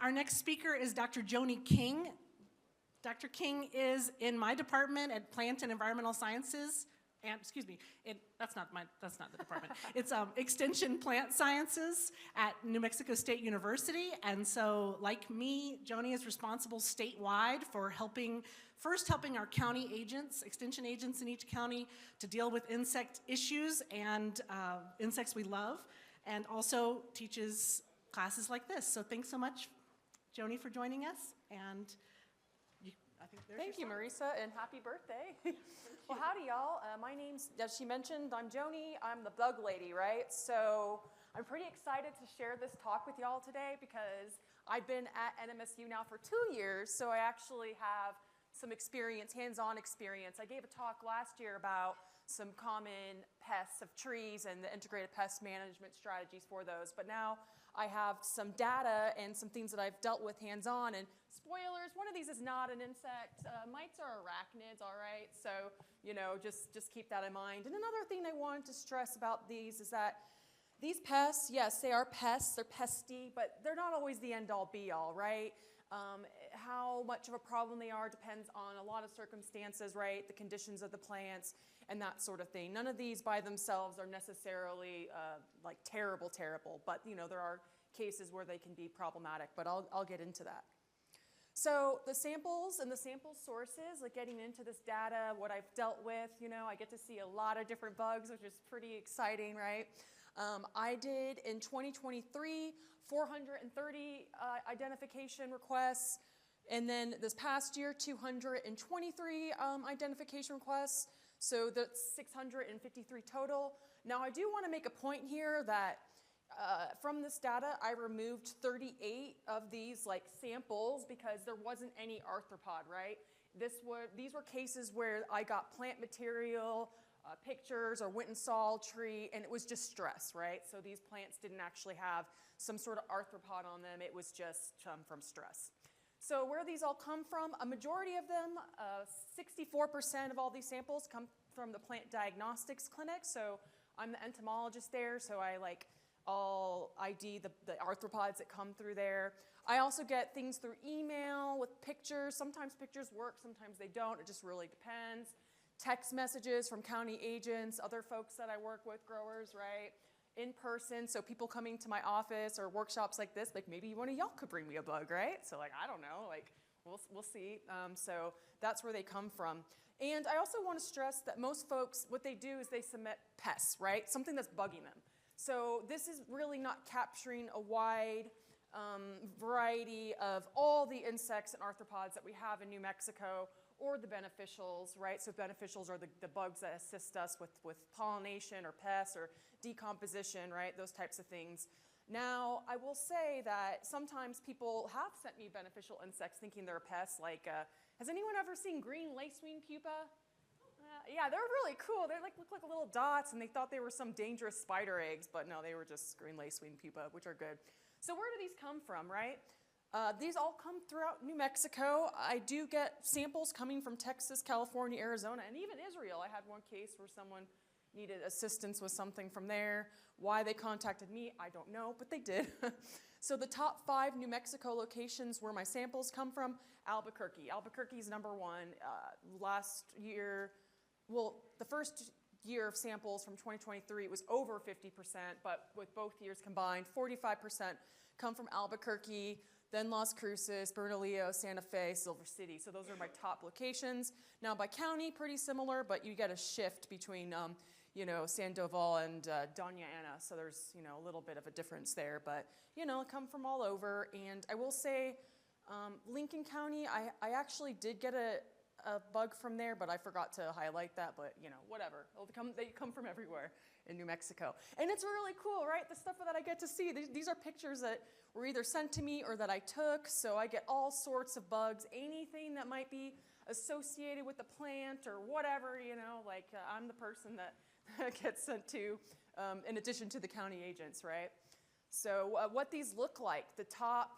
Our next speaker is Dr. Joanie King. Dr. King is in my department at Plant and Environmental Sciences. And excuse me, that's not the department. It's Extension Plant Sciences at New Mexico State University. And so, like me, Joanie is responsible statewide for helping our county agents, extension agents in each county, to deal with insect issues and insects we love, and also teaches classes like this. So thanks so much, Joanie, for joining us. And Thank you, Marisa, and happy birthday. Well, howdy, y'all. My name's, as she mentioned, I'm Joanie. I'm the bug lady, right? So I'm pretty excited to share this talk with y'all today because I've been at NMSU now for 2 years, so I actually have some experience, hands-on experience. I gave a talk last year about some common pests of trees and the integrated pest management strategies for those, but now I have some data and some things that I've dealt with hands-on, and spoilers, one of these is not an insect. Mites are arachnids, all right? So, you know, just keep that in mind. And another thing I wanted to stress about these is that these pests, yes, they are pests, they're pesty, but they're not always the end-all be-all, right? How much of a problem they are depends on a lot of circumstances, right? The conditions of the plants and that sort of thing. None of these by themselves are necessarily like terrible, but you know, there are cases where they can be problematic, but I'll get into that. So the samples and the sample sources, like getting into this data, what I've dealt with, you know, I get to see a lot of different bugs, which is pretty exciting, right? I did in 2023, 430 identification requests, and then this past year, 223 identification requests, so that's 653 total. Now I do want to make a point here that from this data, I removed 38 of these like samples because there wasn't any arthropod, right? These were cases where I got plant material, pictures, or went and saw a tree, and it was just stress, right? So these plants didn't actually have some sort of arthropod on them. It was just from stress. So where these all come from, a majority of them, 64% of all these samples come from the plant diagnostics clinic. So I'm the entomologist there, so I'll ID the arthropods that come through there. I also get things through email with pictures. Sometimes pictures work, sometimes they don't. It just really depends. Text messages from county agents, other folks that I work with, growers, right? In person, so people coming to my office or workshops like this, like maybe one of y'all could bring me a bug, right? So like, I don't know, like we'll see. So that's where they come from. And I also want to stress that most folks, what they do is they submit pests, right? Something that's bugging them. So this is really not capturing a wide variety of all the insects and arthropods that we have in New Mexico, or the beneficials, right? So beneficials are the bugs that assist us with pollination or pests or decomposition, right? Those types of things. Now, I will say that sometimes people have sent me beneficial insects thinking they're pests, like, has anyone ever seen green lacewing pupa? Yeah, they're really cool. They look like little dots, and they thought they were some dangerous spider eggs, but no, they were just green lacewing pupa, which are good. So where do these come from, right? These all come throughout New Mexico. I do get samples coming from Texas, California, Arizona, and even Israel. I had one case where someone needed assistance with something from there. Why they contacted me, I don't know, but they did. So the top 5 New Mexico locations where my samples come from, Albuquerque. Albuquerque's number 1. Last year, well, the first year of samples from 2023 was over 50%, but with both years combined, 45% come from Albuquerque, then Las Cruces, Bernalillo, Santa Fe, Silver City. So those are my top locations. Now by county, pretty similar, but you get a shift between, you know, Sandoval and Doña Ana. So there's, you know, a little bit of a difference there, but, you know, come from all over. And I will say, Lincoln County, I actually did get a bug from there, but I forgot to highlight that, but you know, whatever. They come from everywhere in New Mexico. And it's really cool, right? The stuff that I get to see. These are pictures that were either sent to me or that I took, so I get all sorts of bugs, anything that might be associated with the plant or whatever, you know, like I'm the person that gets sent to, in addition to the county agents, right? So what these look like, the top,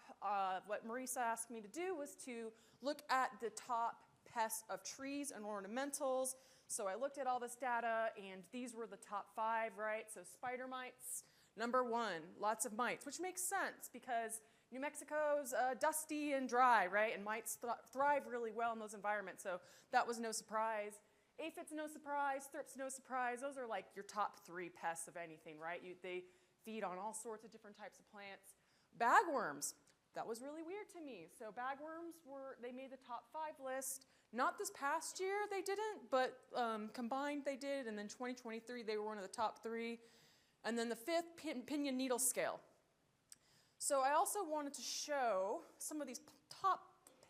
what Marisa asked me to do was to look at the top pests of trees and ornamentals. So I looked at all this data, and these were the top 5, right? So spider mites, number 1, lots of mites, which makes sense because New Mexico's dusty and dry, right? And mites thrive really well in those environments, so that was no surprise. Aphids, no surprise. Thrips, no surprise. Those are like your top 3 pests of anything, right? They feed on all sorts of different types of plants. Bagworms, that was really weird to me. So bagworms they made the top 5 list. Not this past year they didn't, but combined they did, and then 2023 they were one of the top 3. And then the 5th, pinion needle scale. So I also wanted to show some of these top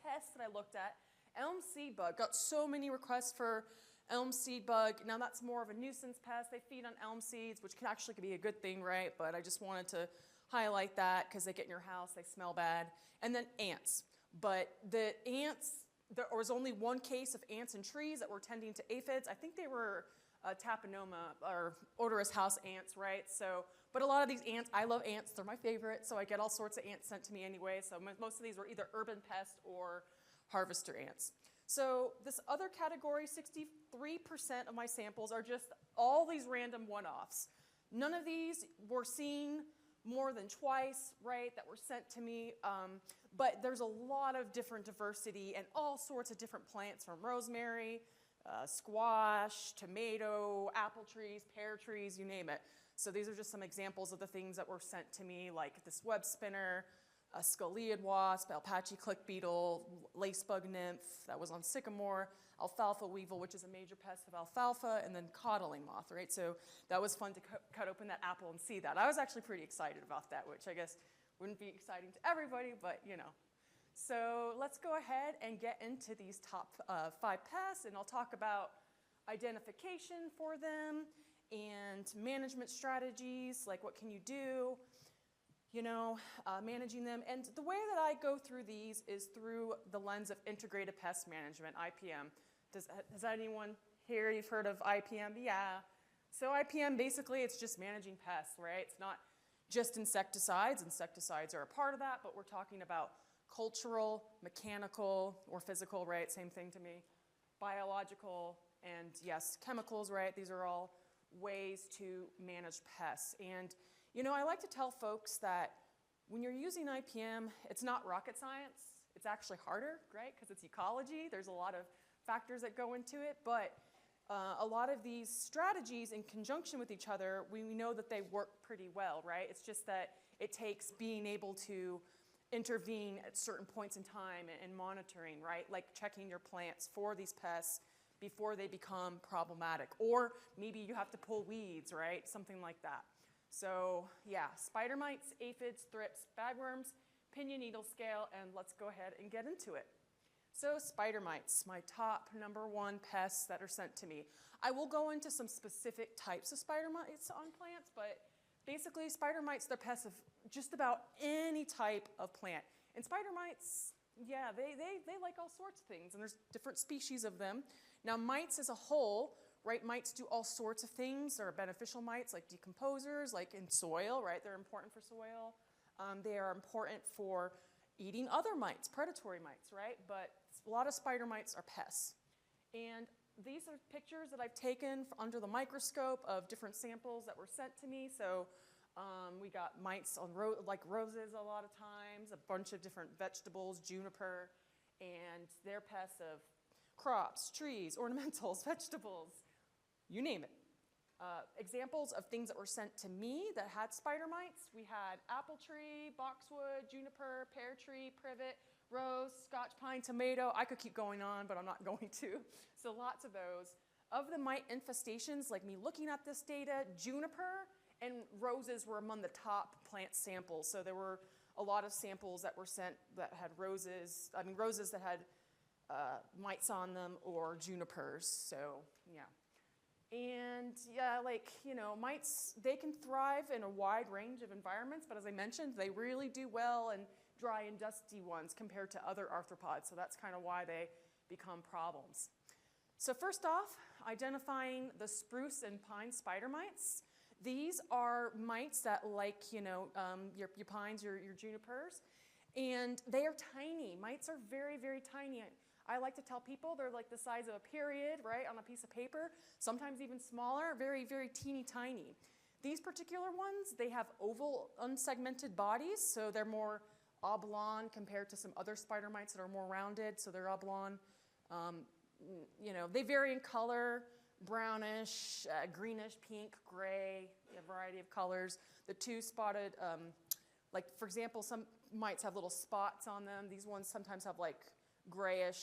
pests that I looked at. Elm seed bug, got so many requests for elm seed bug. Now that's more of a nuisance pest. They feed on elm seeds, which can actually be a good thing, right? But I just wanted to highlight that because they get in your house, they smell bad. And then ants. But the ants, there was only one case of ants in trees that were tending to aphids. I think they were taponoma or odorous house ants, right? So, but a lot of these ants, I love ants, they're my favorite, so I get all sorts of ants sent to me anyway. So most of these were either urban pest or harvester ants. So this other category, 63% of my samples are just all these random one-offs. None of these were seen more than twice, right, that were sent to me. But there's a lot of different diversity and all sorts of different plants, from rosemary, squash, tomato, apple trees, pear trees, you name it. So these are just some examples of the things that were sent to me, like this web spinner, a scoliid wasp, alpachi click beetle, lacebug nymph, that was on sycamore, alfalfa weevil, which is a major pest of alfalfa, and then codling moth, right? So that was fun to cut open that apple and see that. I was actually pretty excited about that, which I guess wouldn't be exciting to everybody, but you know. So let's go ahead and get into these top 5 pests, and I'll talk about identification for them and management strategies, like what can you do, you know, managing them. And the way that I go through these is through the lens of integrated pest management, IPM. Has anyone here, you've heard of IPM? Yeah. So IPM, basically, it's just managing pests, right? It's not just insecticides. Insecticides are a part of that, but we're talking about cultural, mechanical, or physical, right? Same thing to me. Biological, and yes, chemicals, right? These are all ways to manage pests. And you know, I like to tell folks that when you're using IPM, it's not rocket science. It's actually harder, right? Because it's ecology. There's a lot of factors that go into it. But a lot of these strategies in conjunction with each other, we know that they work pretty well, right? It's just that it takes being able to intervene at certain points in time and monitoring, right? Like checking your plants for these pests before they become problematic. Or maybe you have to pull weeds, right? Something like that. So yeah, spider mites, aphids, thrips, bagworms, pinion needle scale, and let's go ahead and get into it. So spider mites, my top #1 pests that are sent to me. I will go into some specific types of spider mites on plants, but basically spider mites, they're pests of just about any type of plant. And spider mites, yeah, they like all sorts of things, and there's different species of them. Now mites as a whole, right, mites do all sorts of things. There are beneficial mites like decomposers, like in soil, right? They're important for soil. They are important for eating other mites, predatory mites, right? But a lot of spider mites are pests. And these are pictures that I've taken under the microscope of different samples that were sent to me. So we got mites on like roses a lot of times, a bunch of different vegetables, juniper, and they're pests of crops, trees, ornamentals, vegetables, you name it. Examples of things that were sent to me that had spider mites, we had apple tree, boxwood, juniper, pear tree, privet, rose, scotch pine, tomato. I could keep going on, but I'm not going to. So lots of those. Of the mite infestations, like me looking at this data, juniper and roses were among the top plant samples. So there were a lot of samples that were sent that had roses that had mites on them, or junipers, so yeah. And yeah, like, you know, mites, they can thrive in a wide range of environments, but as I mentioned, they really do well in dry and dusty ones compared to other arthropods, so that's kind of why they become problems. So first off, identifying the spruce and pine spider mites. These are mites that like, you know, your pines, your junipers, and they are tiny. Mites are very, very tiny. I like to tell people they're like the size of a period, right, on a piece of paper, sometimes even smaller, very, very teeny tiny. These particular ones, they have oval, unsegmented bodies, so they're more oblong compared to some other spider mites that are more rounded, so they're oblong. You know, they vary in color, brownish, greenish, pink, gray, a variety of colors. The two-spotted, like for example, some mites have little spots on them. These ones sometimes have like grayish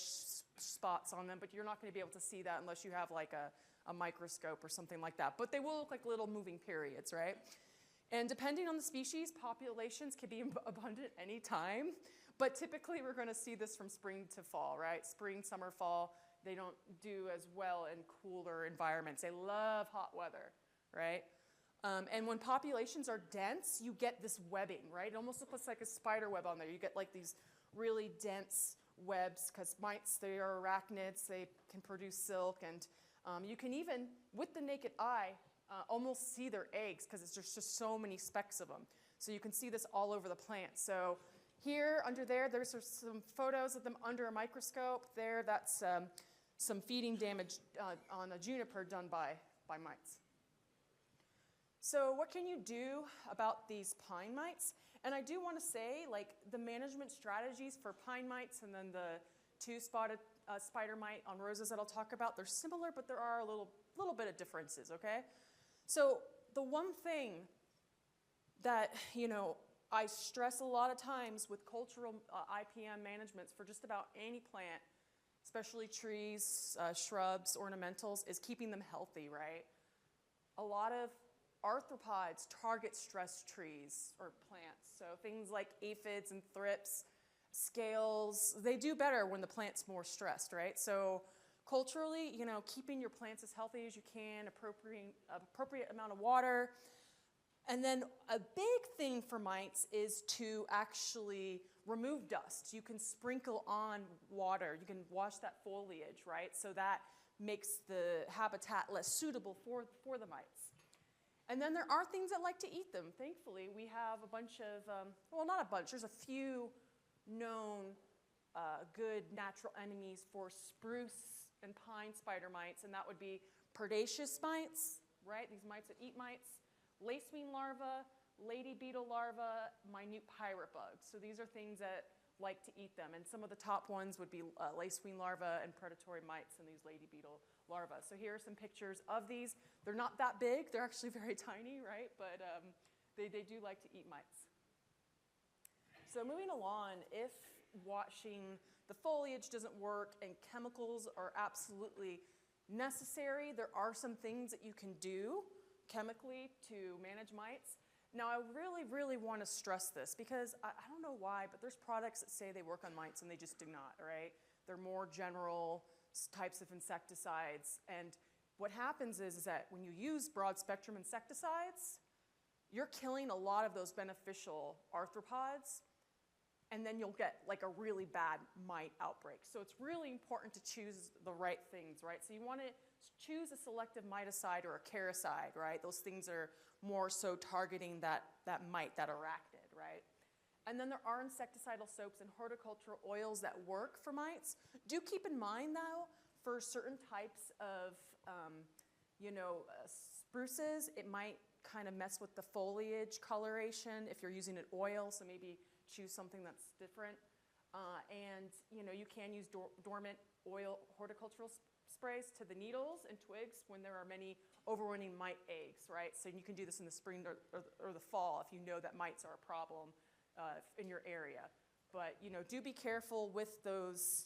spots on them, but you're not going to be able to see that unless you have like a microscope or something like that. But they will look like little moving periods, right? And depending on the species, populations can be abundant any time. But typically we're going to see this from spring to fall, right? Spring, summer, fall. They don't do as well in cooler environments. They love hot weather, right? And when populations are dense, you get this webbing, right? It almost looks like a spider web on there. You get like these really dense webs because mites, they are arachnids. They can produce silk. And you can even, with the naked eye, almost see their eggs because there's just so many specks of them. So you can see this all over the plant. So here, under there, there's some photos of them under a microscope. There, that's some feeding damage on a juniper done by mites. So what can you do about these pine mites? And I do want to say, like, the management strategies for pine mites and then the two-spotted spider mite on roses that I'll talk about, they're similar, but there are a little bit of differences, okay? So the one thing that, you know, I stress a lot of times with cultural IPM managements for just about any plant, especially trees, shrubs, ornamentals, is keeping them healthy, right? A lot of arthropods target stressed trees or plants. So things like aphids and thrips, scales, they do better when the plant's more stressed, right? So culturally, you know, keeping your plants as healthy as you can, appropriate amount of water. And then a big thing for mites is to actually remove dust. You can sprinkle on water. You can wash that foliage, right? So that makes the habitat less suitable for the mites. And then there are things that like to eat them. Thankfully, we have a bunch of, well, not a bunch, there's a few known good natural enemies for spruce and pine spider mites, and that would be predaceous mites, right? These mites that eat mites, lacewing larvae, lady beetle larvae, minute pirate bugs. So these are things that like to eat them, and some of the top ones would be lacewing larvae and predatory mites and these lady beetle larvae. So here are some pictures of these. They're not that big, they're actually very tiny, right? But they do like to eat mites. So moving along, if washing the foliage doesn't work and chemicals are absolutely necessary, there are some things that you can do chemically to manage mites. Now, I really want to stress this because I don't know why, but there's products that say they work on mites and they just do not, right? They're more general types of insecticides. And what happens is that when you use broad spectrum insecticides, you're killing a lot of those beneficial arthropods, and then you'll get like a really bad mite outbreak. So it's really important to choose the right things, right? So you want to choose a selective miticide or a caricide, right? Those things are more so targeting that mite, that arachnid, right? And then there are insecticidal soaps and horticultural oils that work for mites. Do keep in mind, though, for certain types of, spruces, it might kind of mess with the foliage coloration if you're using an oil, so maybe choose something that's different. And, you can use dormant oil horticultural sprays to the needles and twigs when there are many overwintering mite eggs, right? So you can do this in the spring or the fall if you know that mites are a problem in your area. But, do be careful with those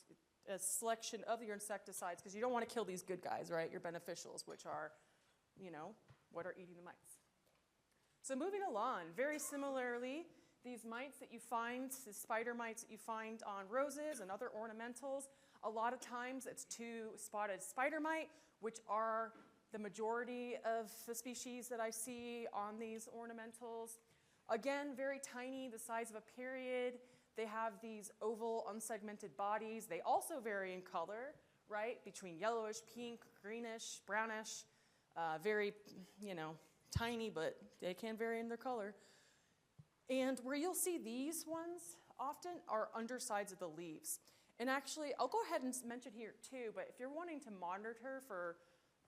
selection of your insecticides because you don't want to kill these good guys, right? Your beneficials, which are, what are eating the mites. So moving along, very similarly, these mites that you find, the spider mites that you find on roses and other ornamentals, a lot of times it's two-spotted spider mite, which are the majority of the species that I see on these ornamentals. Again, very tiny, the size of a period. They have these oval, unsegmented bodies. They also vary in color, right? Between yellowish, pink, greenish, brownish. Very, tiny, but they can vary in their color. And where you'll see these ones often are undersides of the leaves. And actually, I'll go ahead and mention here too, but if you're wanting to monitor for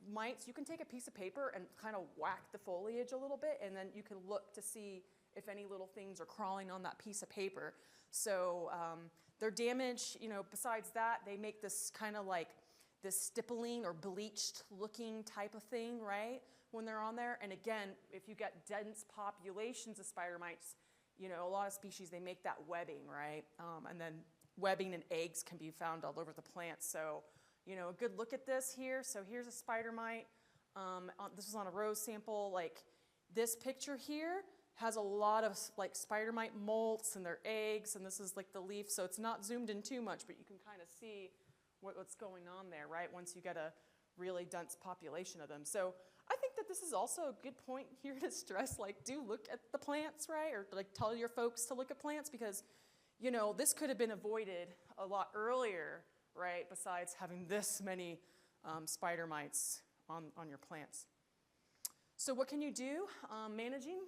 mites, you can take a piece of paper and kind of whack the foliage a little bit, and then you can look to see if any little things are crawling on that piece of paper. So their damage, besides that, they make this kind of like this stippling or bleached looking type of thing, right, when they're on there. And again, if you get dense populations of spider mites, a lot of species, they make that webbing, right? And then webbing and eggs can be found all over the plant. So, a good look at this here. So here's a spider mite. This was on a rose sample. Like this picture here has a lot of like spider mite molts and their eggs, and this is like the leaf. So it's not zoomed in too much, but you can kind of see what's going on there, right? Once you get a really dense population of them. So I think that this is also a good point here to stress, like, do look at the plants, right? Or like tell your folks to look at plants because, this could have been avoided a lot earlier, right? Besides having this many spider mites on your plants. So what can you do? Managing,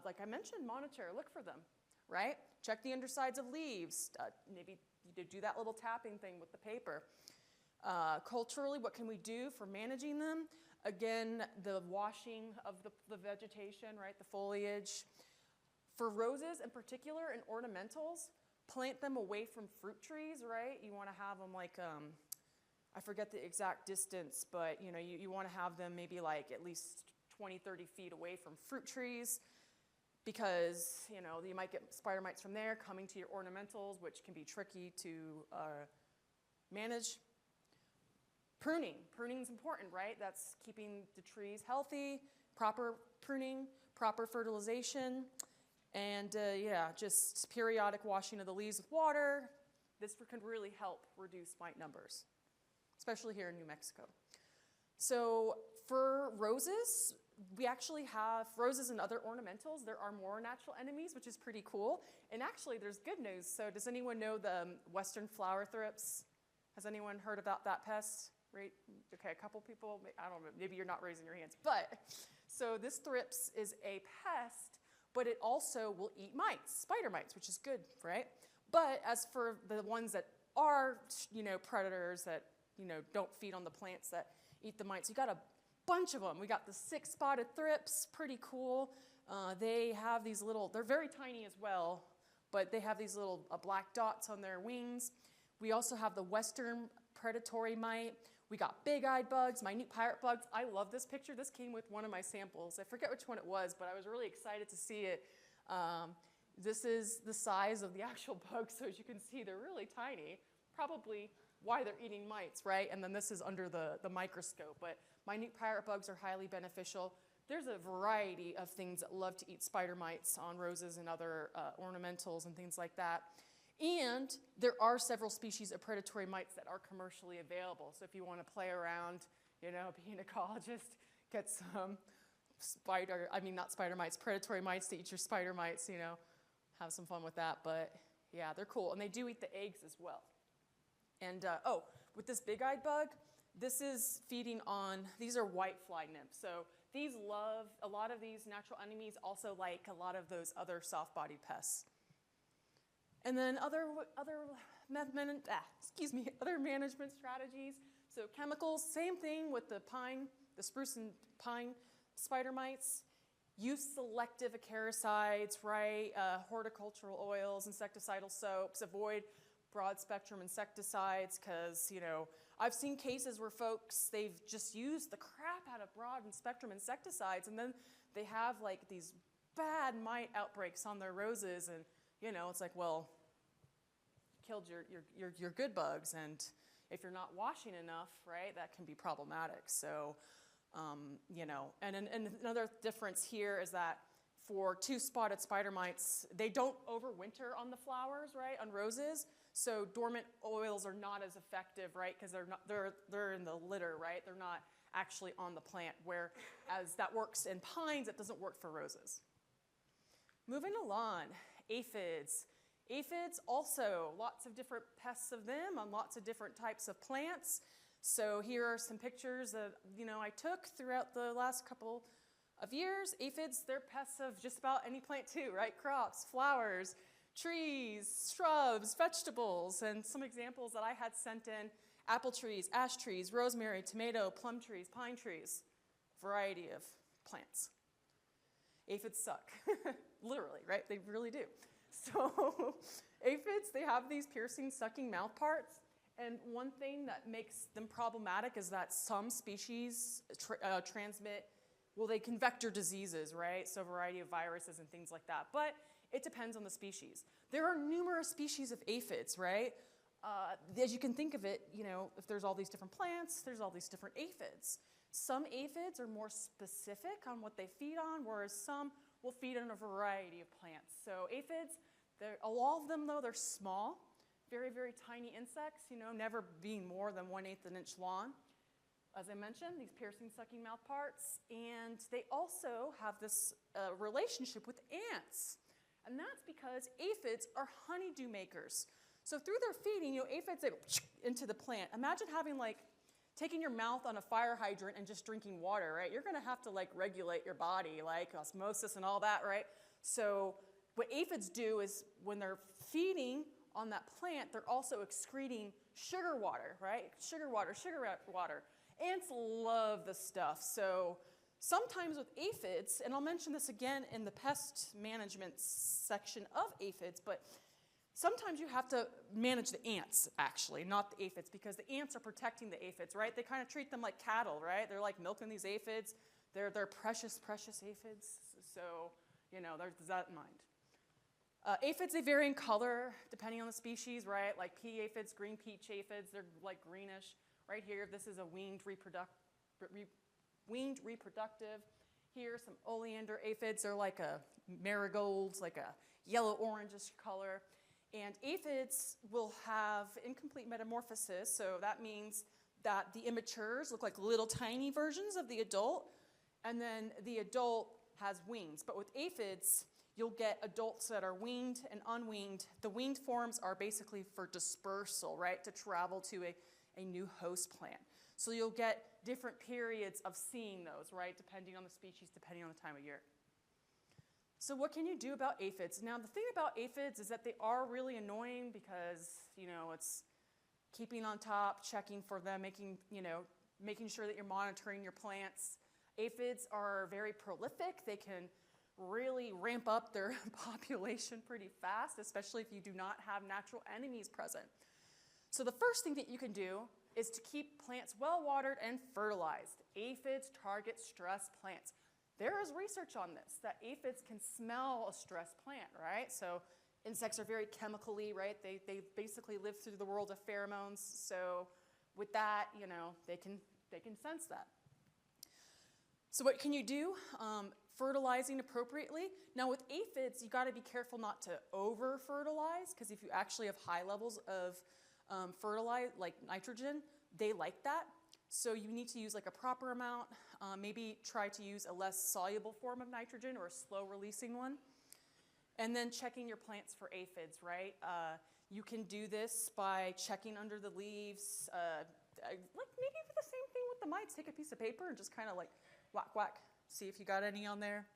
like I mentioned, monitor, look for them, right? Check the undersides of leaves. Maybe you do that little tapping thing with the paper. Culturally, what can we do for managing them? Again, the washing of the vegetation, right, the foliage. For roses in particular and ornamentals, plant them away from fruit trees, right? You want to have them like, I forget the exact distance, but you want to have them maybe like at least 20, 30 feet away from fruit trees because, you might get spider mites from there coming to your ornamentals, which can be tricky to manage. Pruning is important, right? That's keeping the trees healthy, proper pruning, proper fertilization, and just periodic washing of the leaves with water. This can really help reduce mite numbers, especially here in New Mexico. So for roses, we actually have roses and other ornamentals. There are more natural enemies, which is pretty cool. And actually, there's good news. So does anyone know the western flower thrips? Has anyone heard about that pest? Right? Okay, a couple people, I don't know, maybe you're not raising your hands. But, so this thrips is a pest, but it also will eat mites, spider mites, which is good, right? But as for the ones that are, predators that, don't feed on the plants that eat the mites, you got a bunch of them. We got the 6-spotted thrips, pretty cool. They have these little, they're very tiny as well, but they have these little black dots on their wings. We also have the western predatory mite. We got big-eyed bugs, minute pirate bugs. I love this picture. This came with one of my samples. I forget which one it was, but I was really excited to see it. This is the size of the actual bug, so as you can see, they're really tiny. Probably why they're eating mites, right? And then this is under the microscope. But minute pirate bugs are highly beneficial. There's a variety of things that love to eat spider mites on roses and other ornamentals and things like that. And there are several species of predatory mites that are commercially available. So if you want to play around, being an ecologist, get some predatory mites to eat your spider mites, have some fun with that. But yeah, they're cool. And they do eat the eggs as well. And with this big-eyed bug, this is feeding on, these are whitefly nymphs. So these love, a lot of these natural enemies also like a lot of those other soft-bodied pests. And then other management strategies. So chemicals, same thing with the spruce and pine spider mites. Use selective acaricides, right? Horticultural oils, insecticidal soaps. Avoid broad spectrum insecticides because, I've seen cases where folks, they've just used the crap out of broad spectrum insecticides and then they have like these bad mite outbreaks on their roses and, it's like, well, killed your good bugs, and if you're not washing enough, right, that can be problematic. So, and another difference here is that for 2-spotted spider mites, they don't overwinter on the flowers, right, on roses. So dormant oils are not as effective, right, because they're in the litter, right? They're not actually on the plant. Whereas that works in pines, it doesn't work for roses. Moving along, aphids. Aphids also, lots of different pests of them on lots of different types of plants. So here are some pictures that, I took throughout the last couple of years. Aphids, they're pests of just about any plant too, right? Crops, flowers, trees, shrubs, vegetables, and some examples that I had sent in: apple trees, ash trees, rosemary, tomato, plum trees, pine trees, variety of plants. Aphids suck, literally, right? They really do. So Aphids, they have these piercing, sucking mouth parts. And one thing that makes them problematic is that some species transmit, well, they can vector diseases, right? So a variety of viruses and things like that. But it depends on the species. There are numerous species of aphids, right? As you can think of it, you know, if there's all these different plants, there's all these different aphids. Some aphids are more specific on what they feed on, whereas some will feed on a variety of plants. So aphids, all of them though, they're small, very, very tiny insects, you know, never being more than 1/8 an inch long. As I mentioned, these piercing, sucking mouth parts, and they also have this relationship with ants. And that's because aphids are honeydew makers. So through their feeding, you know, aphids, they go into the plant. Imagine having like, taking your mouth on a fire hydrant and just drinking water, right? You're gonna have to like regulate your body, like osmosis and all that, right? So what aphids do is when they're feeding on that plant, they're also excreting sugar water, right? Sugar water. Ants love this stuff. So sometimes with aphids, and I'll mention this again in the pest management section of aphids, but sometimes you have to manage the ants, actually, not the aphids, because the ants are protecting the aphids, right? They kind of treat them like cattle, right? They're like milking these aphids. They're precious, precious aphids. So, you know, there's that in mind. Aphids, they vary in color depending on the species, right? Like pea aphids, green peach aphids, they're like greenish. Right here, this is a winged reproductive. Here, some oleander aphids. They're like a marigolds, like a yellow-orangish color. And aphids will have incomplete metamorphosis, so that means that the immatures look like little tiny versions of the adult, and then the adult has wings. But with aphids, you'll get adults that are winged and unwinged. The winged forms are basically for dispersal, right, to travel to a new host plant. So you'll get different periods of seeing those, right, depending on the species, depending on the time of year. So what can you do about aphids? Now, the thing about aphids is that they are really annoying because, you know, it's keeping on top, checking for them, making sure that you're monitoring your plants. Aphids are very prolific. They can really ramp up their population pretty fast, especially if you do not have natural enemies present. So the first thing that you can do is to keep plants well watered and fertilized. Aphids target stressed plants. There is research on this, that aphids can smell a stressed plant, right? So insects are very chemically, right? They basically live through the world of pheromones. So with that, you know, they can sense that. So what can you do? Fertilizing appropriately. Now with aphids, you gotta be careful not to over-fertilize, because if you actually have high levels of fertilize, like nitrogen, they like that. So you need to use like a proper amount. Maybe try to use a less soluble form of nitrogen or a slow releasing one. And then checking your plants for aphids, right? You can do this by checking under the leaves. Like maybe the same thing with the mites. Take a piece of paper and just kind of like whack, whack. See if you got any on there.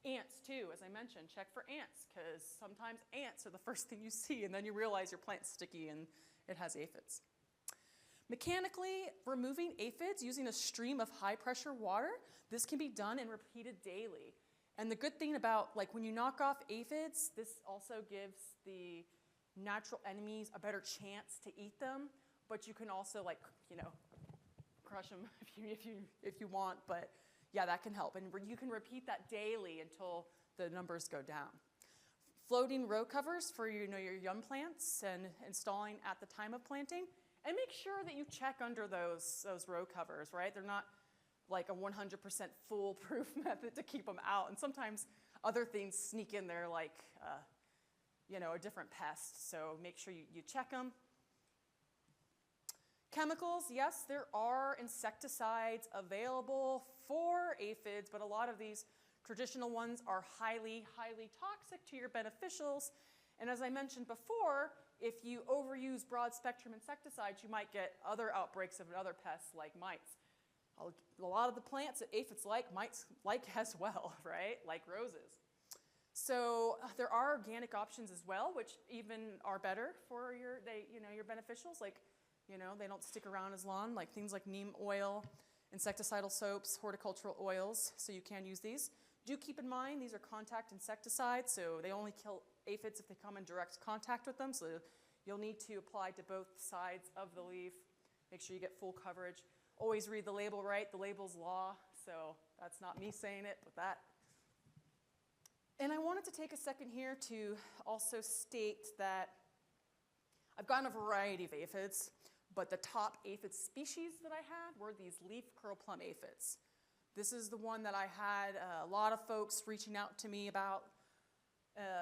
Ants too, as I mentioned, check for ants, because sometimes ants are the first thing you see and then you realize your plant's sticky and it has aphids. Mechanically removing aphids using a stream of high pressure water, this can be done and repeated daily. And the good thing about, like, when you knock off aphids, this also gives the natural enemies a better chance to eat them, but you can also, like, you know, crush them if you want, but yeah, that can help. And you can repeat that daily until the numbers go down. Floating row covers for your young plants and installing at the time of planting. And make sure that you check under those row covers, right? They're not like a 100% foolproof method to keep them out. And sometimes other things sneak in there, like a different pest. So make sure you check them. Chemicals, yes, there are insecticides available for aphids, but a lot of these traditional ones are highly, highly toxic to your beneficials. And as I mentioned before, if you overuse broad spectrum insecticides, you might get other outbreaks of other pests like mites. A lot of the plants that aphids like, mites like as well, right? Like roses. So there are organic options as well, which even are better for your beneficials. Like, they don't stick around as long, like things like neem oil, insecticidal soaps, horticultural oils, so you can use these. Do keep in mind these are contact insecticides, so they only kill aphids if they come in direct contact with them. So you'll need to apply to both sides of the leaf. Make sure you get full coverage. Always read the label right. The label's law. So that's not me saying it, but that. And I wanted to take a second here to also state that I've gotten a variety of aphids, but the top aphid species that I had were these leaf curlplum aphids. This is the one that I had a lot of folks reaching out to me about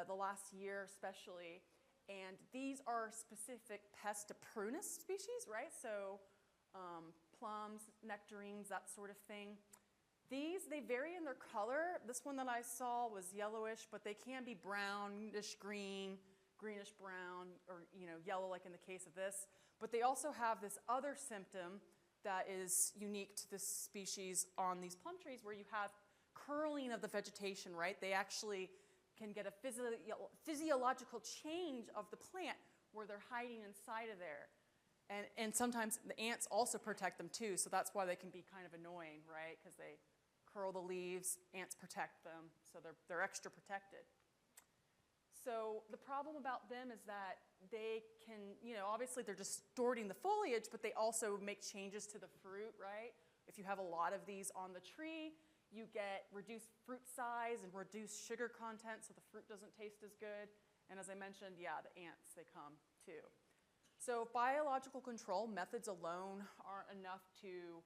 the last year especially. And these are specific pest to prunus species, right? So plums, nectarines, that sort of thing. These, they vary in their color. This one that I saw was yellowish, but they can be brownish green, greenish brown, or yellow like in the case of this. But they also have this other symptom that is unique to this species on these plum trees where you have curling of the vegetation, right? They actually can get a physiological change of the plant where they're hiding inside of there. And sometimes the ants also protect them too, so that's why they can be kind of annoying, right? Because they curl the leaves, ants protect them, so they're extra protected. So the problem about them is that they can, obviously they're distorting the foliage, but they also make changes to the fruit, right? If you have a lot of these on the tree, you get reduced fruit size and reduced sugar content, so the fruit doesn't taste as good. And as I mentioned, yeah, the ants, they come too. So biological control methods alone aren't enough to,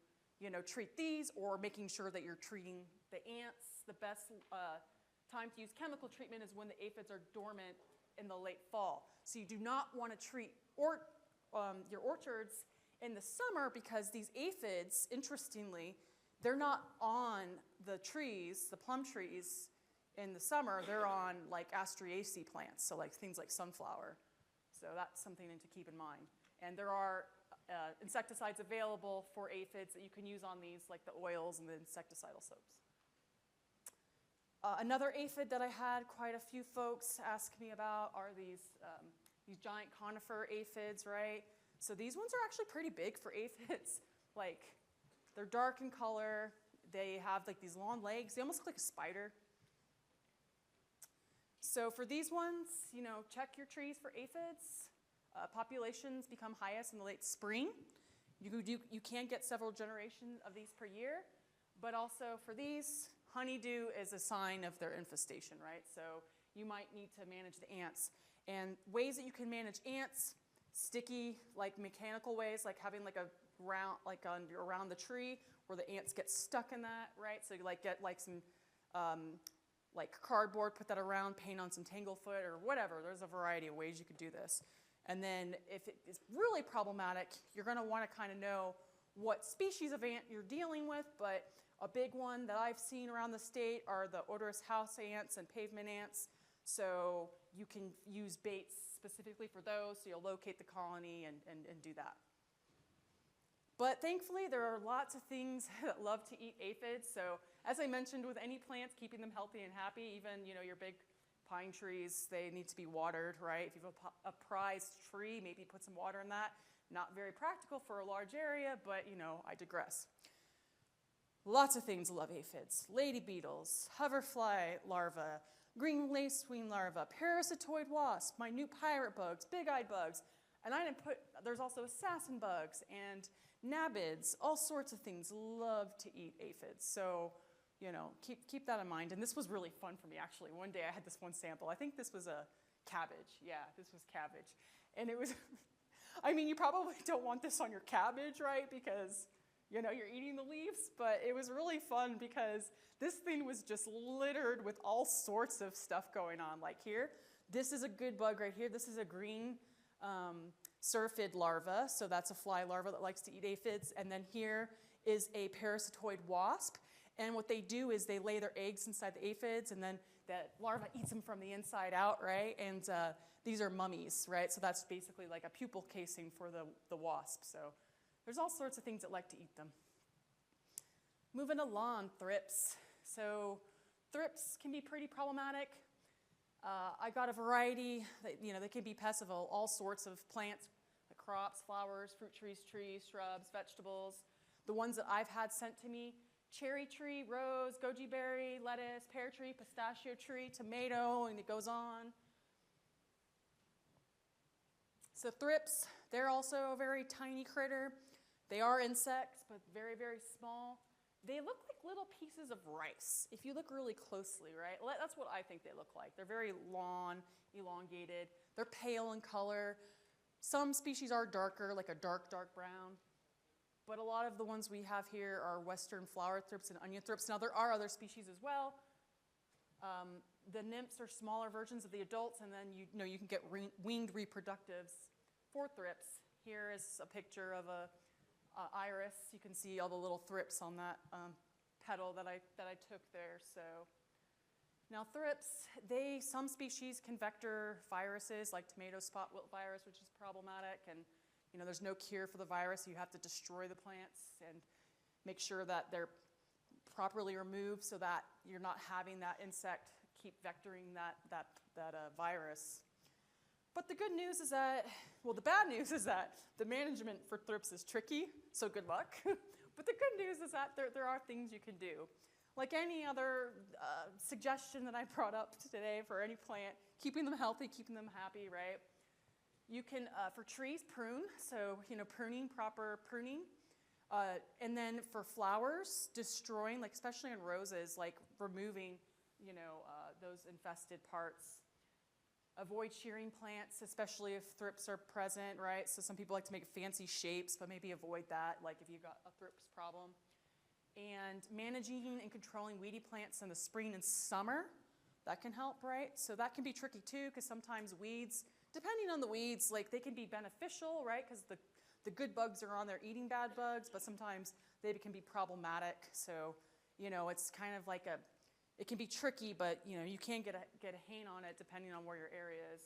treat these, or making sure that you're treating the ants. The best time to use chemical treatment is when the aphids are dormant in the late fall. So you do not want to treat your orchards in the summer because these aphids, interestingly, they're not on the trees, the plum trees, in the summer. They're on like Asteraceae plants, so like things like sunflower. So that's something to keep in mind. And there are insecticides available for aphids that you can use on these, like the oils and the insecticidal soaps. Another aphid that I had quite a few folks ask me about are these giant conifer aphids, right? So these ones are actually pretty big for aphids. Like, they're dark in color. They have like these long legs. They almost look like a spider. So for these ones, check your trees for aphids. Populations become highest in the late spring. You can get several generations of these per year, but also for these, honeydew is a sign of their infestation, right? So you might need to manage the ants. And ways that you can manage ants, sticky, like mechanical ways, like having like a round, like around the tree where the ants get stuck in that, right? So you like get like some like cardboard, put that around, paint on some tanglefoot or whatever. There's a variety of ways you could do this. And then if it is really problematic, you're gonna wanna kinda know what species of ant you're dealing with, but a big one that I've seen around the state are the odorous house ants and pavement ants. So you can use baits specifically for those, so you'll locate the colony and do that. But thankfully, there are lots of things that love to eat aphids. So as I mentioned with any plants, keeping them healthy and happy, even your big pine trees, they need to be watered, right? If you have a prized tree, maybe put some water in that. Not very practical for a large area, but I digress. Lots of things love aphids. Lady beetles, hoverfly larvae, green lacewing larvae, parasitoid wasp, minute pirate bugs, big-eyed bugs, and there's also assassin bugs and nabids, all sorts of things love to eat aphids. So, keep that in mind. And this was really fun for me, actually. One day I had this one sample. I think this was a cabbage. Yeah, this was cabbage. And it was, you probably don't want this on your cabbage, right? Because, you're eating the leaves. But it was really fun because this thing was just littered with all sorts of stuff going on. Like here, this is a good bug right here. This is a green syrphid larva. So that's a fly larva that likes to eat aphids. And then here is a parasitoid wasp. And what they do is they lay their eggs inside the aphids, and then that larva eats them from the inside out, right? And these are mummies, right? So that's basically like a pupal casing for the wasp. So there's all sorts of things that like to eat them. Moving along, thrips. So thrips can be pretty problematic. I got a variety. They can be pests of all sorts of plants, like crops, flowers, fruit trees, shrubs, vegetables. The ones that I've had sent to me: cherry tree, rose, goji berry, lettuce, pear tree, pistachio tree, tomato, and it goes on. So thrips, they're also a very tiny critter. They are insects, but very, very small. They look like little pieces of rice, if you look really closely, right? Well, that's what I think they look like. They're very long, elongated. They're pale in color. Some species are darker, like a dark, dark brown. But a lot of the ones we have here are western flower thrips and onion thrips. Now, there are other species as well. The nymphs are smaller versions of the adults, and then you can get winged reproductives for thrips. Here is a picture of a iris. You can see all the little thrips on that petal that I took there. So now thrips, some species can vector viruses like tomato spot wilt virus, which is problematic, and there's no cure for the virus. You have to destroy the plants and make sure that they're properly removed so that you're not having that insect keep vectoring that virus. But the good news is that, well, the bad news is that the management for thrips is tricky, so good luck. But the good news is that there are things you can do. Like any other suggestion that I brought up today for any plant, keeping them healthy, keeping them happy, right? You can, for trees, prune, so, proper pruning. And then for flowers, destroying, like especially in roses, like removing, those infested parts. Avoid shearing plants, especially if thrips are present, right? So some people like to make fancy shapes, but maybe avoid that, like if you've got a thrips problem. And managing and controlling weedy plants in the spring and summer, that can help, right? So that can be tricky too, because sometimes weeds, depending on the weeds, like they can be beneficial, right? Because the good bugs are on there eating bad bugs, but sometimes they can be problematic. So, it's kind of like it can be tricky, but you can get a hang on it depending on where your area is.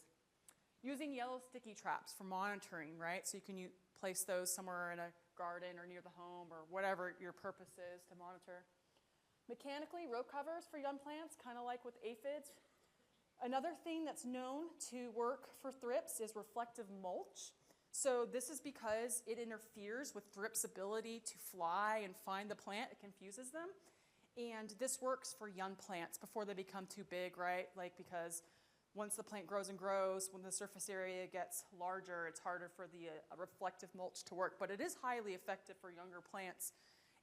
Using yellow sticky traps for monitoring, right? So you can place those somewhere in a garden or near the home or whatever your purpose is to monitor. Mechanically, row covers for young plants, kind of like with aphids. Another thing that's known to work for thrips is reflective mulch. So this is because it interferes with thrips' ability to fly and find the plant. It confuses them. And this works for young plants before they become too big, right? Like because once the plant grows and grows, when the surface area gets larger, it's harder for the reflective mulch to work. But it is highly effective for younger plants.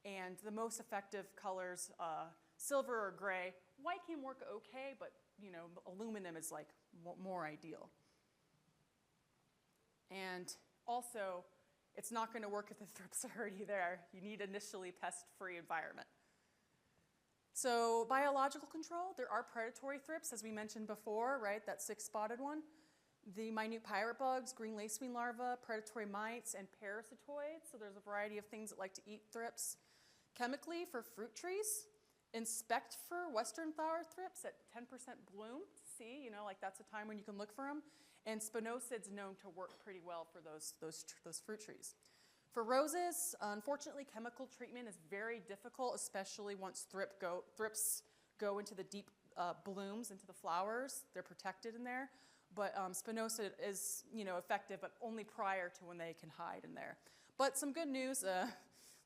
And the most effective colors, silver or gray. White can work okay, but aluminum is like more ideal. And also, it's not going to work if the thrips are already there. You need initially pest-free environment. So biological control, there are predatory thrips, as we mentioned before, right? That 6-spotted one. The minute pirate bugs, green lacewing larvae, predatory mites, and parasitoids. So there's a variety of things that like to eat thrips. Chemically, for fruit trees, inspect for western flower thrips at 10% bloom to see, like that's a time when you can look for them. And spinosid's known to work pretty well for those fruit trees. For roses, unfortunately, chemical treatment is very difficult, especially once thrips go into the deep blooms, into the flowers. They're protected in there. But spinosad is, effective, but only prior to when they can hide in there. But some good news,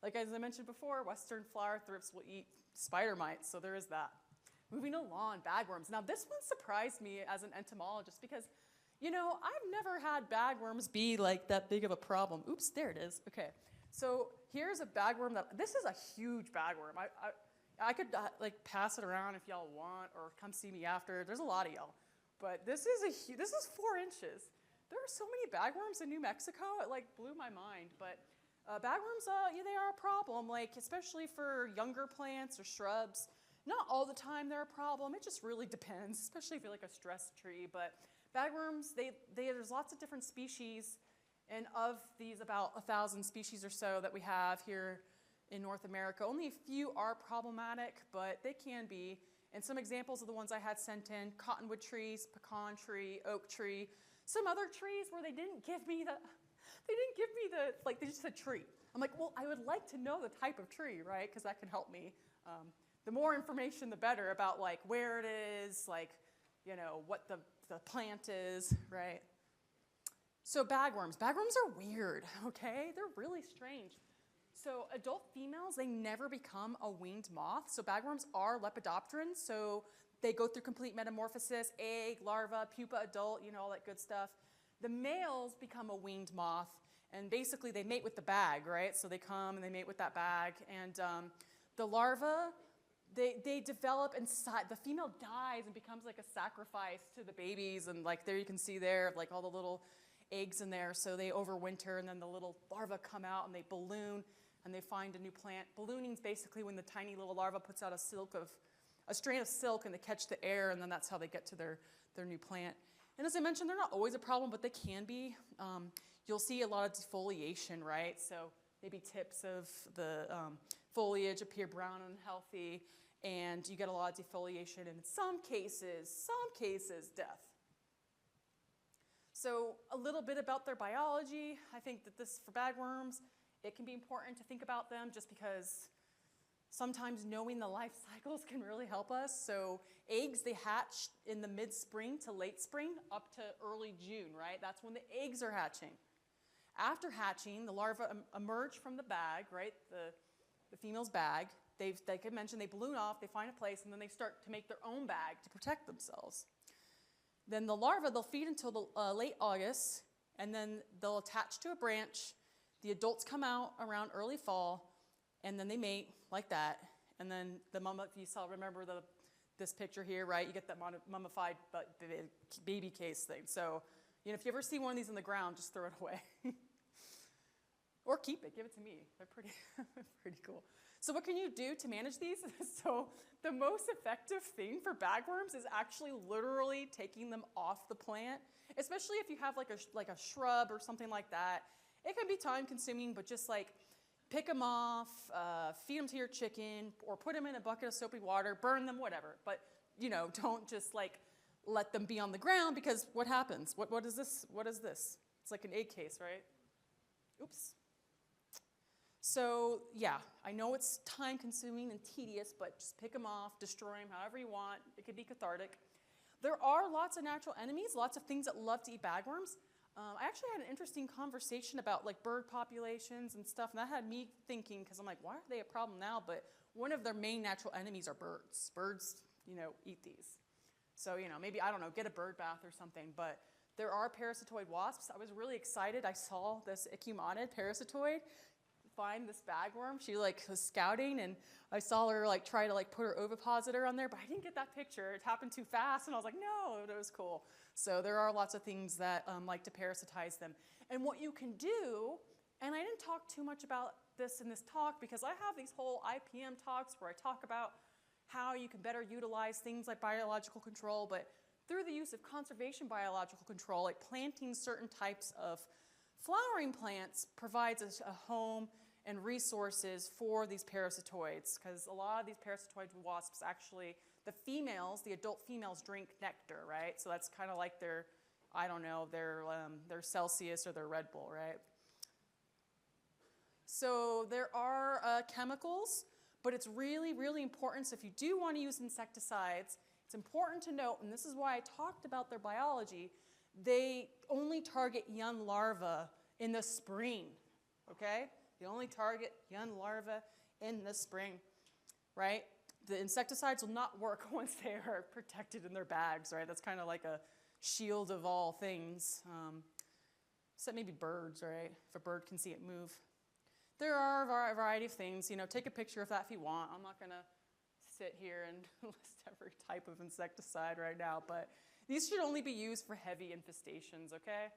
like as I mentioned before, western flower thrips will eat spider mites, so there is that. Moving along, bagworms. Now this one surprised me as an entomologist because I've never had bagworms be like that big of a problem. Oops, there it is. Okay, so here's a bagworm this is a huge bagworm. I could pass it around if y'all want, or come see me after. There's a lot of y'all, but this is 4 inches. There are so many bagworms in New Mexico. It blew my mind. But bagworms, they are a problem. Especially for younger plants or shrubs. Not all the time they're a problem. It just really depends, especially if you're a stress tree. But bagworms, there's lots of different species, and of these about 1,000 species or so that we have here in North America, only a few are problematic, but they can be. And some examples of the ones I had sent in: cottonwood trees, pecan tree, oak tree, some other trees where they just said tree. I'm like, well, I would like to know the type of tree, right? Because that can help me. The more information, the better about where it is, what the plant is, right? So bagworms. Bagworms are weird, okay? They're really strange. So adult females, they never become a winged moth. So bagworms are lepidopterans, so they go through complete metamorphosis, egg, larva, pupa, adult, all that good stuff. The males become a winged moth, and basically they mate with the bag, right? So they come and they mate with that bag, and the larva, they develop inside. The female dies and becomes like a sacrifice to the babies, and like there you can see there, like all the little eggs in there. So they overwinter, and then the little larvae come out and they balloon, and they find a new plant. Ballooning is basically when the tiny little larva puts out a strand of silk, and they catch the air, and then that's how they get to their new plant. And as I mentioned, they're not always a problem, but they can be. You'll see a lot of defoliation, right? So maybe tips of the foliage appear brown and healthy, and you get a lot of defoliation, and in some cases, death. So a little bit about their biology. I think that this, for bagworms, it can be important to think about them just because sometimes knowing the life cycles can really help us. So eggs, they hatch in the mid-spring to late spring up to early June, right? That's when the eggs are hatching. After hatching, the larvae emerge from the bag, right? The female's bag. Like I mentioned, they balloon off, they find a place, and then they start to make their own bag to protect themselves. Then the larvae, they'll feed until the late August, and then they'll attach to a branch. The adults come out around early fall, and then they mate like that. And then the if you remember this picture here, right? You get that mummified baby case thing. So, if you ever see one of these on the ground, just throw it away. Or keep it, give it to me. They're pretty cool. So what can you do to manage these? So the most effective thing for bagworms is actually literally taking them off the plant, especially if you have like a shrub or something like that. It can be time consuming, but just like pick them off, feed them to your chicken, or put them in a bucket of soapy water, burn them, whatever. But don't just like let them be on the ground, because what happens? What is this? What is this? It's like an egg case, right? Oops. So yeah, I know it's time consuming and tedious, but just pick them off, destroy them however you want. It could be cathartic. There are lots of natural enemies, lots of things that love to eat bagworms. I actually had an interesting conversation about like bird populations and stuff, and that had me thinking, because I'm like, why are they a problem now? But one of their main natural enemies are birds. Birds, eat these. So, maybe, I don't know, get a bird bath or something. But there are parasitoid wasps. I was really excited. I saw this ecumonid parasitoid find this bagworm. She was scouting, and I saw her try to put her ovipositor on there, but I didn't get that picture. It happened too fast, and I was like, no, it was cool. So there are lots of things that like to parasitize them. And what you can do, and I didn't talk too much about this in this talk, because I have these whole IPM talks where I talk about how you can better utilize things like biological control, but through the use of conservation biological control, like planting certain types of flowering plants provides a home and resources for these parasitoids, because a lot of these parasitoid wasps actually, the adult females drink nectar, right? So that's kind of like their Celsius or their Red Bull, right? So there are chemicals, but it's really, really important. So if you do want to use insecticides, it's important to note, and this is why I talked about their biology, they only target young larvae in the spring, okay? They only target young larvae in the spring, right? The insecticides will not work once they are protected in their bags, right? That's kind of like a shield of all things, except maybe birds, right? If a bird can see it move. There are a variety of things. Take a picture of that if you want. I'm not going to sit here and list every type of insecticide right now, but these should only be used for heavy infestations, okay?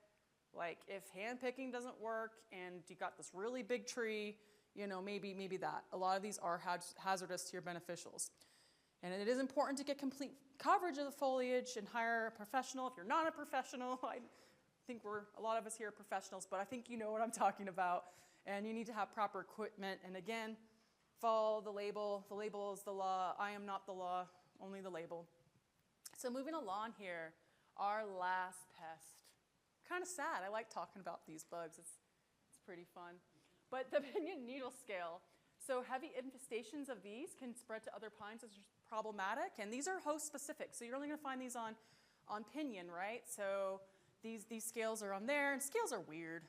Like if hand picking doesn't work and you got this really big tree, maybe that. A lot of these are hazardous to your beneficials. And it is important to get complete coverage of the foliage and hire a professional. If you're not a professional, I think a lot of us here are professionals, but I think you know what I'm talking about. And you need to have proper equipment. And again, follow the label. The label is the law. I am not the law, only the label. So moving along here, our last pest. Kind of sad. I like talking about these bugs. It's pretty fun. But the pinyon needle scale. So heavy infestations of these can spread to other pines, which is problematic. And these are host specific. So you're only going to find these on pinyon, right? So these scales are on there, and scales are weird.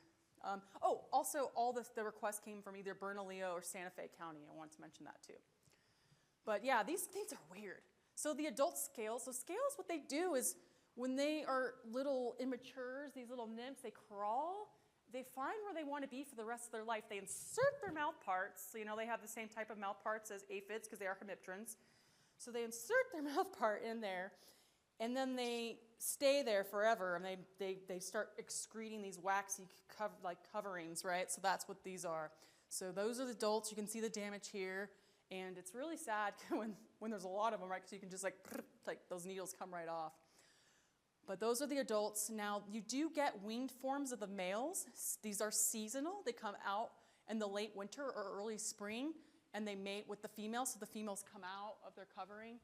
Also, all the requests came from either Bernalillo or Santa Fe County. I wanted to mention that too. But yeah, these things are weird. So the adult scales, what they do is When they are little immatures, these little nymphs, they crawl. They find where they want to be for the rest of their life. They insert their mouth parts. So, they have the same type of mouth parts as aphids because they are hemipterans. So they insert their mouth part in there, and then they stay there forever, and they start excreting these waxy coverings, right? So that's what these are. So those are the adults. You can see the damage here, and it's really sad when there's a lot of them, right? Because you can just like those needles come right off. But those are the adults. Now, you do get winged forms of the males. These are seasonal. They come out in the late winter or early spring, and they mate with the females, so the females come out of their covering.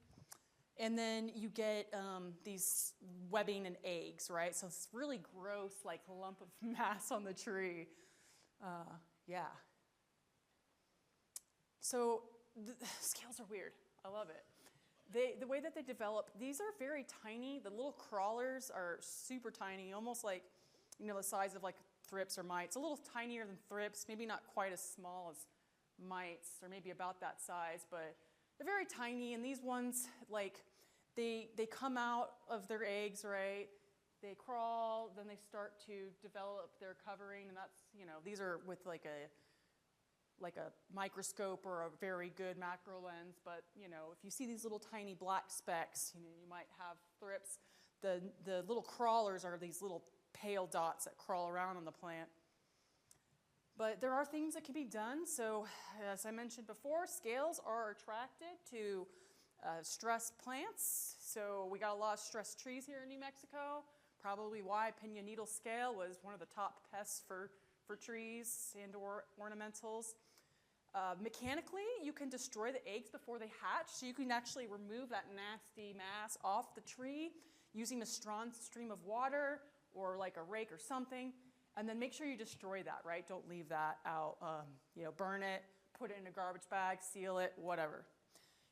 And then you get these webbing and eggs, right? So it's really gross, like lump of mass on the tree. Yeah. So the scales are weird. I love it. The way that they develop, these are very tiny. The little crawlers are super tiny, almost like, the size of like thrips or mites. A little tinier than thrips, maybe not quite as small as mites, or maybe about that size, but they're very tiny. And these ones, like, they come out of their eggs, right? They crawl, then they start to develop their covering, and that's, these are with like a microscope or a very good macro lens, but if you see these little tiny black specks, you might have thrips. The little crawlers are these little pale dots that crawl around on the plant. But there are things that can be done. So as I mentioned before, scales are attracted to stressed plants. So we got a lot of stressed trees here in New Mexico, probably why pinion needle scale was one of the top pests for trees and or ornamentals. Mechanically, you can destroy the eggs before they hatch, so you can actually remove that nasty mass off the tree using a strong stream of water or like a rake or something, and then make sure you destroy that, right? Don't leave that out. Burn it, put it in a garbage bag, seal it, whatever.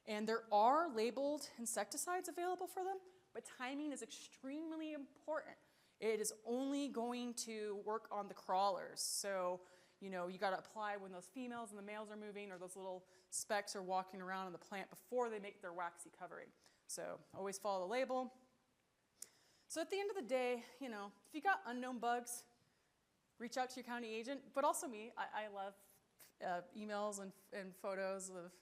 And there are labeled insecticides available for them, but timing is extremely important. It is only going to work on the crawlers. So, you got to apply when those females and the males are moving or those little specks are walking around in the plant before they make their waxy covering. So always follow the label. So at the end of the day, if you got unknown bugs, reach out to your county agent, but also me. I love emails and photos of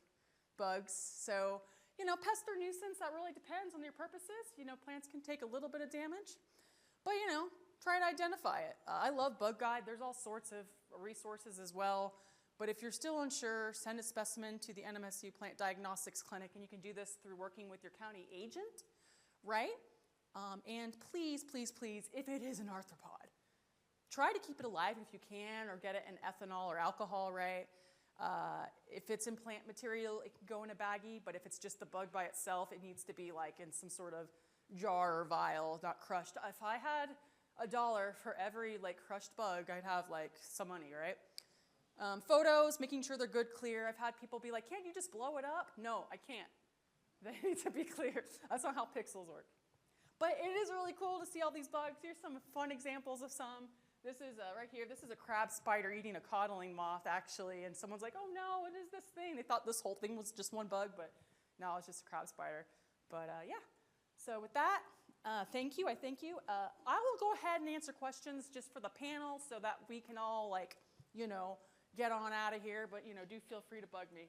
bugs. So, pest or nuisance, that really depends on your purposes. Plants can take a little bit of damage, but, try to identify it. I love Bug Guide. There's all sorts of resources as well. But if you're still unsure, send a specimen to the NMSU Plant Diagnostics Clinic, and you can do this through working with your county agent, right? And please, please, please, if it is an arthropod, try to keep it alive if you can, or get it in ethanol or alcohol, right? If it's in plant material, it can go in a baggie, but if it's just the bug by itself, it needs to be like in some sort of jar or vial, not crushed. If I had $1 for every crushed bug, I'd have some money, right? Photos, making sure they're good, clear. I've had people be like, can't you just blow it up? No, I can't. They need to be clear. That's not how pixels work. But it is really cool to see all these bugs. Here's some fun examples of some. This is right here. This is a crab spider eating a codling moth, actually. And someone's like, oh no, what is this thing? They thought this whole thing was just one bug, but no, it's just a crab spider. But yeah. So with that, thank you. I thank you. I will go ahead and answer questions just for the panel so that we can all get on out of here. But do feel free to bug me